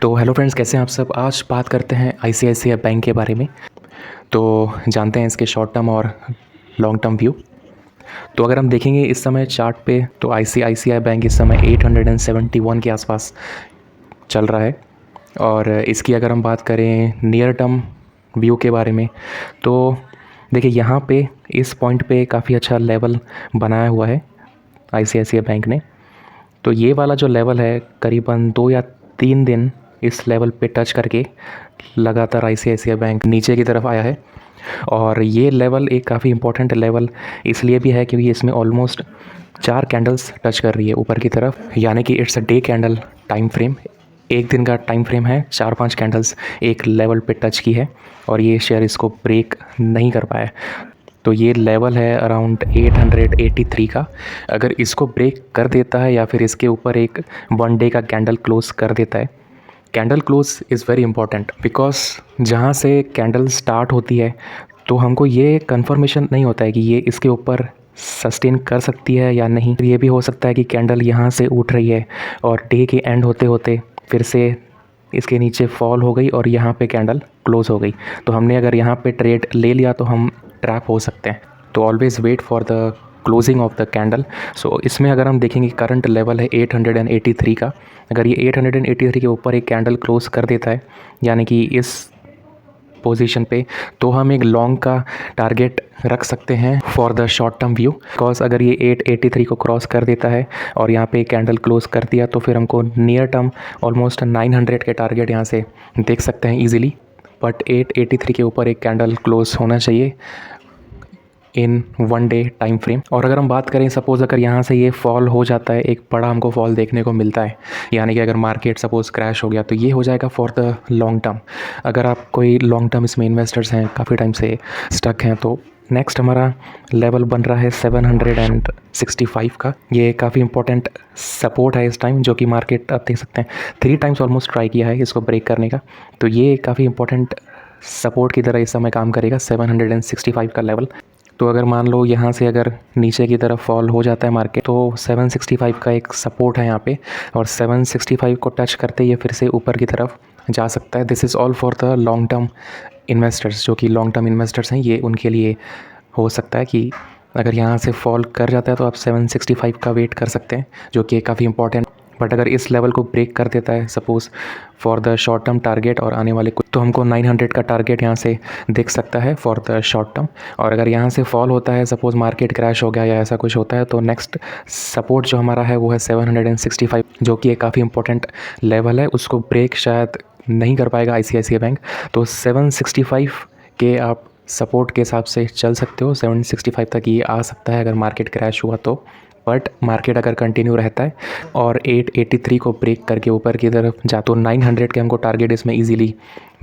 तो hello friends, कैसे हैं आप सब। आज बात करते हैं आईसीआईसीआई बैंक के बारे में। तो जानते हैं इसके शॉर्ट टर्म और लॉन्ग टर्म व्यू। तो अगर हम देखेंगे इस समय चार्ट पे, तो आईसीआईसीआई बैंक इस समय 871 के आसपास चल रहा है। और इसकी अगर हम बात करें नियर टर्म व्यू के बारे में, तो देखिए यहाँ पे इस पॉइंट पे काफ़ी अच्छा लेवल बनाया हुआ है आईसीआईसीआई बैंक ने। तो ये वाला जो लेवल है करीबन 2 या 3 दिन इस लेवल पे टच करके लगातार आईसीआईसीआई बैंक नीचे की तरफ आया है। और ये लेवल एक काफ़ी इंपॉर्टेंट लेवल इसलिए भी है क्योंकि इसमें ऑलमोस्ट 4 कैंडल्स टच कर रही है ऊपर की तरफ, यानी कि it's a day candle time frame. एक दिन का टाइम फ्रेम है, 4-5 कैंडल्स एक लेवल पे टच की है और ये शेयर इसको ब्रेक नहीं कर पाया। तो ये लेवल है अराउंड 883 का। अगर इसको ब्रेक कर देता है या फिर इसके ऊपर एक 1 डे का कैंडल क्लोज कर देता है, candle close is very important because जहाँ से कैंडल स्टार्ट होती है तो हमको ये कंफर्मेशन नहीं होता है कि ये इसके ऊपर सस्टेन कर सकती है या नहीं। ये भी हो सकता है कि कैंडल यहाँ से उठ रही है और डे के एंड होते होते फिर से इसके नीचे फॉल हो गई और यहाँ पे कैंडल क्लोज हो गई। तो हमने अगर यहाँ पे ट्रेड ले लिया तो हम ट्रैप हो सकते हैं। तो always wait for the closing of the candle. So इसमें अगर हम देखेंगे करंट लेवल है 883 का। अगर ये 883 के ऊपर एक कैंडल क्लोज कर देता है यानी कि इस पोजीशन पे, तो हम एक लॉन्ग का टारगेट रख सकते हैं for the short term view. Because अगर ये 883 को क्रॉस कर देता है और यहाँ पे कैंडल क्लोज कर दिया तो फिर हमको नियर टर्म ऑलमोस्ट 900 के टारगेट यहाँ से देख सकते हैं ईजिली। बट 883 के ऊपर एक कैंडल क्लोज होना चाहिए इन 1 डे टाइम फ्रेम। और अगर हम बात करें सपोज़ अगर यहाँ से ये फॉल हो जाता है, एक बड़ा हमको फॉल देखने को मिलता है, यानी कि अगर मार्केट सपोज़ क्रैश हो गया, तो ये हो जाएगा फॉर द लॉन्ग टर्म। अगर आप कोई लॉन्ग टर्म इसमें इन्वेस्टर्स हैं, काफ़ी टाइम से स्टक हैं, तो नेक्स्ट हमारा लेवल बन रहा है 765 का। ये काफ़ी इंपॉर्टेंट सपोर्ट है इस टाइम, जो कि मार्केट आप देख सकते हैं 3 टाइम्स ऑलमोस्ट ट्राई किया है इसको ब्रेक करने का। तो ये काफ़ी इंपॉर्टेंट सपोर्ट की तरह इस समय काम करेगा 765 का लेवल। तो अगर मान लो यहाँ से अगर नीचे की तरफ फॉल हो जाता है मार्केट, तो 765 का एक सपोर्ट है यहाँ पे, और 765 को टच करते ही फिर से ऊपर की तरफ जा सकता है। This is all for the long term investors. जो कि लॉन्ग टर्म इन्वेस्टर्स हैं, ये उनके लिए हो सकता है कि अगर यहाँ से फॉल कर जाता है तो आप 765 का वेट कर सकते हैं, जो कि काफ़ी इंपॉर्टेंट। बट अगर इस लेवल को ब्रेक कर देता है suppose for the short term target और आने वाले कुछ, तो हमको 900 का टारगेट यहाँ से दिख सकता है फॉर द शॉर्ट टर्म। और अगर यहाँ से फॉल होता है, सपोज़ मार्केट क्रैश हो गया या ऐसा कुछ होता है, तो नेक्स्ट सपोर्ट जो हमारा है वो है 765, जो कि एक काफ़ी इंपॉर्टेंट लेवल है। उसको ब्रेक शायद नहीं कर पाएगा आईसीआईसीआई बैंक। तो 765 के आप सपोर्ट के हिसाब से चल सकते हो। 765 तक ये आ सकता है अगर मार्केट क्रैश हुआ तो। बट मार्केट अगर कंटिन्यू रहता है और 883 को ब्रेक करके ऊपर की तरफ जा, तो 900 के हमको टारगेट इसमें इजीली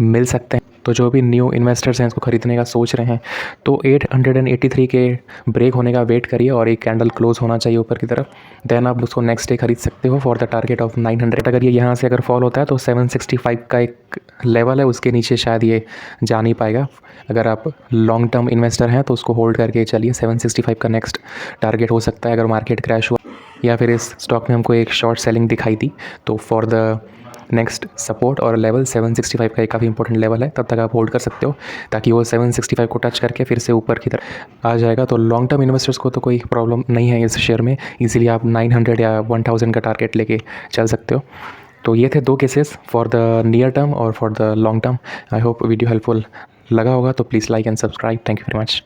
मिल सकते हैं। तो जो भी न्यू इन्वेस्टर्स हैं इसको ख़रीदने का सोच रहे हैं, तो 883 के ब्रेक होने का वेट करिए और एक कैंडल क्लोज होना चाहिए ऊपर की तरफ। देन आप उसको नेक्स्ट डे खरीद सकते हो फॉर द टारगेट ऑफ 900। अगर ये यहाँ से अगर फॉल होता है तो 765 का एक लेवल है, उसके नीचे शायद ये जा नहीं पाएगा। अगर आप लॉन्ग टर्म इन्वेस्टर हैं तो उसको होल्ड करके चलिए। 765 का नेक्स्ट टारगेट हो सकता है अगर मार्केट क्रैश हुआ, या फिर इस स्टॉक में हमको एक शॉर्ट सेलिंग दिखाई दी, तो फॉर द नेक्स्ट सपोर्ट और लेवल 765 का एक काफ़ी इंपॉर्टेंट लेवल है। तब तक आप होल्ड कर सकते हो ताकि वो 765 को टच करके फिर से ऊपर की तरफ आ जाएगा। तो लॉन्ग टर्म इन्वेस्टर्स को तो कोई प्रॉब्लम नहीं है इस शेयर में, इजीली आप 900 या 1000 का टारगेट लेके चल सकते हो। तो ये थे 2 cases for the near term और for the long term. I hope video helpful लगा होगा, तो please like and subscribe. Thank you very much.